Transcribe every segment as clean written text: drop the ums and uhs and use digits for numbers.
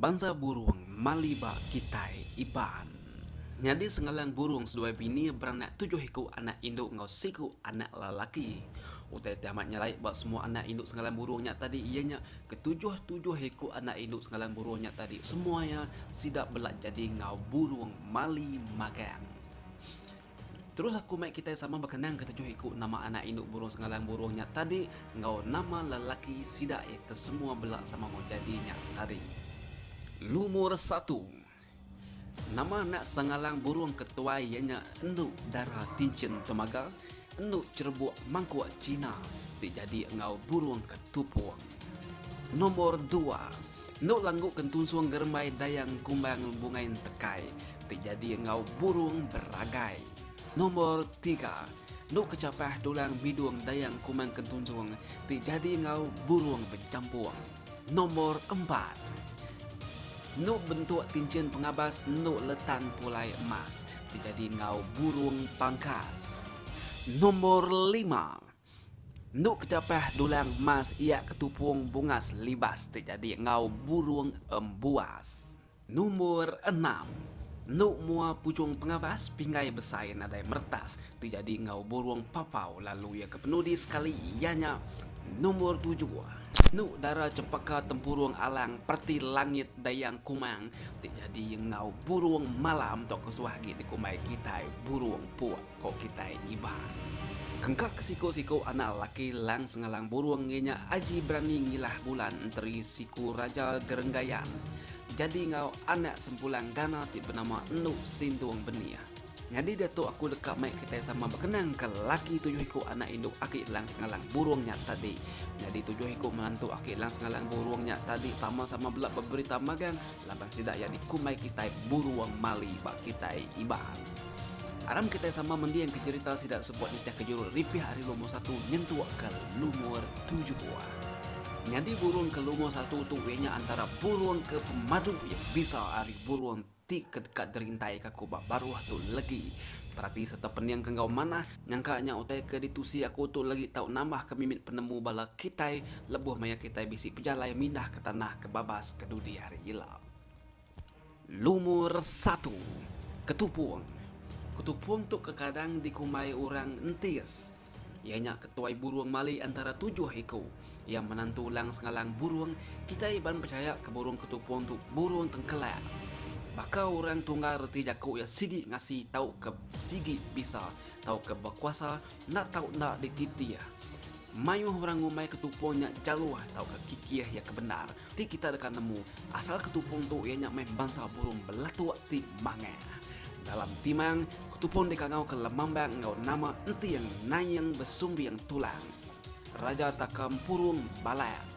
bangsa burung maliba kitai iban. Nyadi sengalang burung sedua bini beranak 7 ekor anak induk ngau siku anak lelaki. Utai tamat nyalai buat semua anak induk sengalang burungnya tadi ianya ketujuh ekor anak induk sengalang burungnya tadi semuanya sidak belak jadi ngau burung mali magang. Terus aku maik kita sama berkenang ke 7 ekor nama anak induk burung sengalang burungnya tadi ngau nama lelaki sidak itu semua belak sama mau jadinya tadi. Lumur 1. Nama anak sengalang burung ketua ianya enduk darah tincin temaga, enduk cerbuk mangkuak Cina, jadi engau burung ketupuang. Nombor 2. Enduk langguk kentun suang germai dayang kumbang bungain tekai, jadi engau burung beragai. Nombor 3. Enduk kecapah dulang bidung dayang kumbang kentun suang, jadi engau burung bercampuang. Nombor 4. Nuk bentuk cincin pengabas, nuk letan pulai emas, jadi ngau burung pangkas. Nombor 5. Nuk kecapah dulang emas, ia ketupung bungas libas, jadi ngau burung embuas. Nombor 6. Nuk mua pucung pengabas, pinggai besar nadai mertas, jadi ngau burung papau, lalu ia kepenudi sekali ianya. Nombor 7. Nuk darah cempaka tempurung alang perti langit dayang kumang, jadi ngau burung malam tok kesuahgi di kumai kitai burung puak kok kitai iban. Kengkak kesiko-siko anak laki lang sengalang burung ngenya aji berani ngilah bulan enteri siku raja gerenggayan. Jadi ngau anak sempulang gana ti bernama Nuk Sintuang Benia. Ngadi datuk aku dekat maik kita sama berkenang ke laki 7 ekor anak induk akik lang sengalang burungnya tadi. Jadi 7 ekor menantu akik lang sengalang burungnya tadi sama-sama belak berberita magang laban sidak yang dikumai kita burung mali bak kita iban. Aram kita sama mendiang ke cerita sidak sebuah nitah kejurul ripih hari lumur 1 nyentuak ke lumur 7 buah. Jadi burung ke lumur 1 tu ianya antara burung ke pemadu yang bisa hari burung kedekat derintai kakubak baru tu lagi. Perhati serta peniang kengau mana nyangkanya utai ke ditusi aku tu lagi tahu nambah ke mimit penemu bala kitai lebuh maya kitai bisi pejalai mindah ke tanah ke babas ke dudi hari ilap. Lumur 1. Ketupuang. Ketupuang tu kekadang dikumai orang entis. Ianya ketuai burung mali antara 7 ekor yang menantu lang sengalang burung kita iban percaya ke burung ketupuang tu burung tengkelak. Baka orang tunggal reti jaku ya sigi ngasih tahu ke sigi bisa tahu ke berkuasa nak tahu nak dititi ya. Mayu orang ngumai ketupungnya jaluh tahu ke kikih ya kebenar. Ti kita dekat nemu asal ketupung tu ianya main bangsa burung belatu ti mange. Dalam timang ketupung dikangau ke lemambang ngau nama enti yang nayang besumbi yang tulang. Raja takam purung balayan.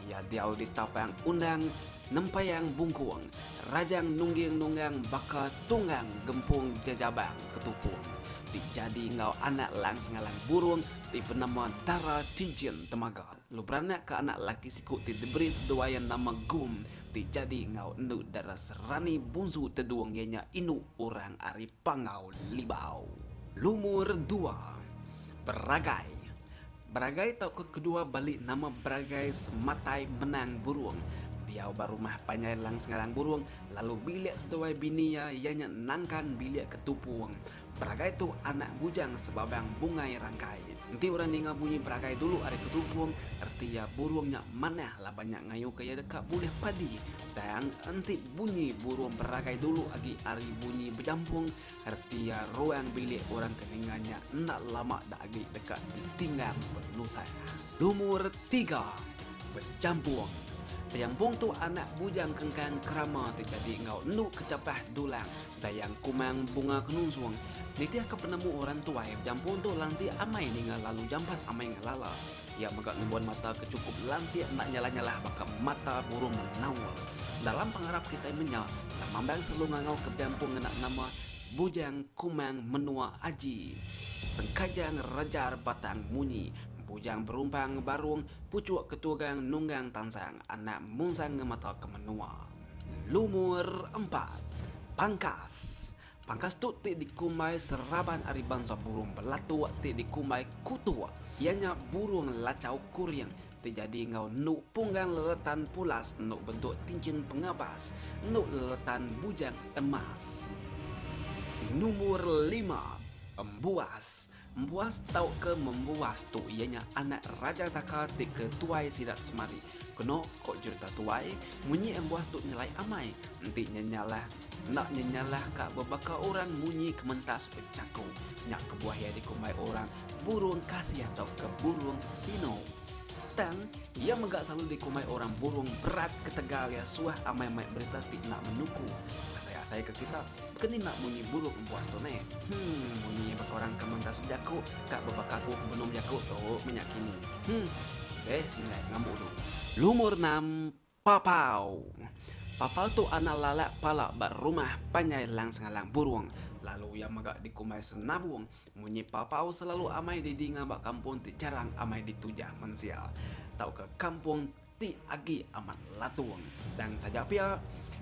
Ya diau ditapang undang nempayang bungkuang, rajang nunggang baka tunggang gempung jajabang ketupung. Dijadi ngau anak lang sengalang burung di penama darah cincin temaga. Lu beranak ke anak laki siku ti diberi seduayan nama Gum. Dijadi ngau enduk darah serani bunzu teduang ianya inu orang ari pangau libau. Lumur 2. Beragai. Beragai tau ke kedua balik nama beragai sematai menang burung. Dia barumah panjai lang sengalang burung lalu bilik seduai bini ya ianya nangkan bilik ketupuang. Beragai tu anak bujang sebabang bungai rangkai. Nanti orang dengar bunyi beragai dulu ada ketupuang artinya burungnya mana lah banyak ngayu kaya dekat boleh padi. Dan nanti bunyi burung beragai dulu agi ari bunyi bercampung artinya ruang bilik orang keninganya nak lama dah agi dekat ditinggal penusa. Lumur 3. Bercampung. Peyampung tu anak bujang kengkang kerama terjadi ngau nuk kecapah dulang dayang kumang bunga kenunsuang. Nitiah ke penemu orang tua peyampung tu lansi amai ningal lalu jampat amai ngalala. Ia megak membuat mata kecukup lansi nak nyala-nyala baka mata burung menawal. Dalam pengharap kita menyal, mambang selalu ngangau ke peyampung nak nama bujang kumang menua aji. Sengkajang rajar batang munyi. Bujang berumpang barung, pucuk ketugang nunggang tansang, anak munsang mata kemenua. Lumur 4. Pangkas. Pangkas tu ti dikumai seraban ari bangsa burung belatu ti dikumai kutu. Ianya burung lacau kuring ti jadi ngau nuk punggang leletan pulas nuk bentuk cincin pengabas nuk leletan bujang emas. Nomor 5, embuas. Embuas tau ke membuas tu ianya anak raja taka ti ketuai sidat semari. Keno kok cerita tuai munyi embuas tu nyelai amai. Nanti nyenyalah nak nyenyalah kak berbaka orang munyi kementas bercaku. Nyak kebuah ya dikumai orang burung kasih atau ke burung sino. Tang ia megak selalu dikumai orang burung berat ketegal ya suah amai-amai berita ti nak menuku. Saya ke kita kini nak bunyi buruk embuas tu ne. Bunyi orang kementas berjaku tak berbakaku belum jaku tu minyak kini. Silai ngambuk tu. Lumur 6, papau. Papau tu anak lalak palak berumah panjai lang sengalang burung. Lalu yang magak dikumai senabung. Bunyi papau selalu amai di dinga bak kampung ti jarang amai ditujah mensial. Tau ke kampung ti agi amat latuang. Dan tajak pia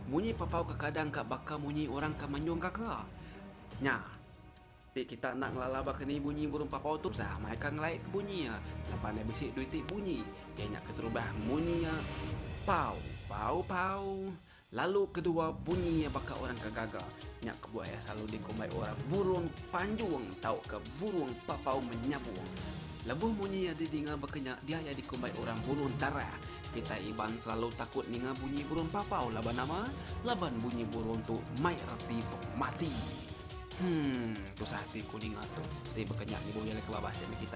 bunyi papau kadang kak bakal bunyi orang ka manyong kakak. Nya. Ti kita nak ngelala bak ni bunyi burung papau tu sah mai kan ngelai ke bunyi ya. Lepas ni bisik duit ti bunyi. Dia nyak keserubah bunyi ya. Pau, pau, pau. Lalu kedua bunyi ya bakal orang kagaga. Nyak kebuah ya selalu dikumai orang burung panjung tau ke burung papau menyabung. Lebuh bunyi ya didengar berkenyak dia ya dikumai orang burung darah. Kita iban selalu takut ninga bunyi burung papau laban nama laban bunyi burung tu mai reti mati. Tu sahati kuninga tu. Ti berkenyak ni bunyi ke bawah demi kita.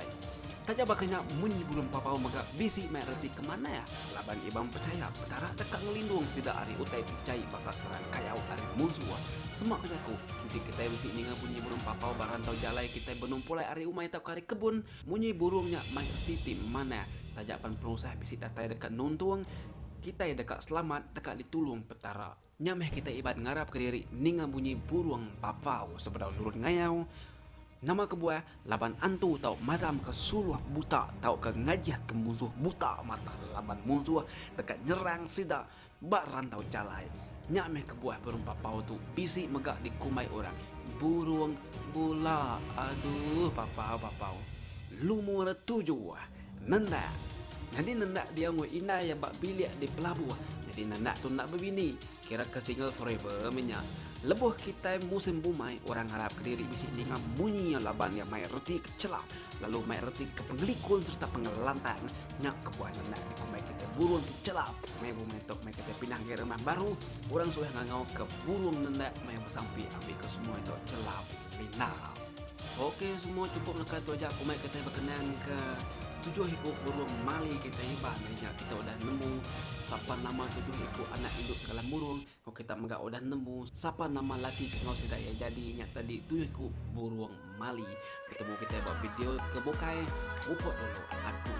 Taja berkenyak bunyi burung papau megak bisi mai reti kemana ya? Laban iban percaya petara dekat ngelindung sida ari utai percaya bakal serang kayau ari musuh. Semak kenyaku. Nanti kita bisi ninga bunyi burung papau barantau jalai kita benumpulai ari umai tau kari kebun. Bunyi burungnya mai reti ti mana? Tajapan perusahaan bisi datai dekat nuntung kita dekat selamat dekat ditulung petara nyameh kita ibad ngarap ke diri ninga bunyi burung papau sebedaun nurut ngayau nama kebuah laban antu tau madam ke suluh buta tau ke ngajah ke musuh buta mata laban musuh dekat nyerang sida bak rantau jalai nyameh kebuah burung papau tu bisi megak dikumai orang burung bula aduh papau lumur 7 Nanda. Jadi nanda dia ngoi ina yang bak bilik di pelabuh. Jadi nanda tu nak berbini. Kira ke single forever minyak. Lebuh kita musim bumai orang harap ke diri bisi dengan bunyi yang laban yang mai reti kecelap. Lalu mai reti ke penggelikun serta pengelantang. Nyak kebuah nanda di kumai kita burung kecelap. Mai bumai tok mai kita pindah ke rumah baru. Orang sudah ngangau ke burung nanda mai bersampi ambil ke semua itu celap pindah. Oke semua cukup lekat tu aja kumai kita berkenan ke 7 ekor burung mali kita iban banyak kita udah nemu siapa nama 7 ekor anak induk segala burung kalau kita megak udah nemu siapa nama laki kau sudah ya jadi nyak tadi 7 ekor burung mali ketemu kita buat video ke Bokai upok dulu aku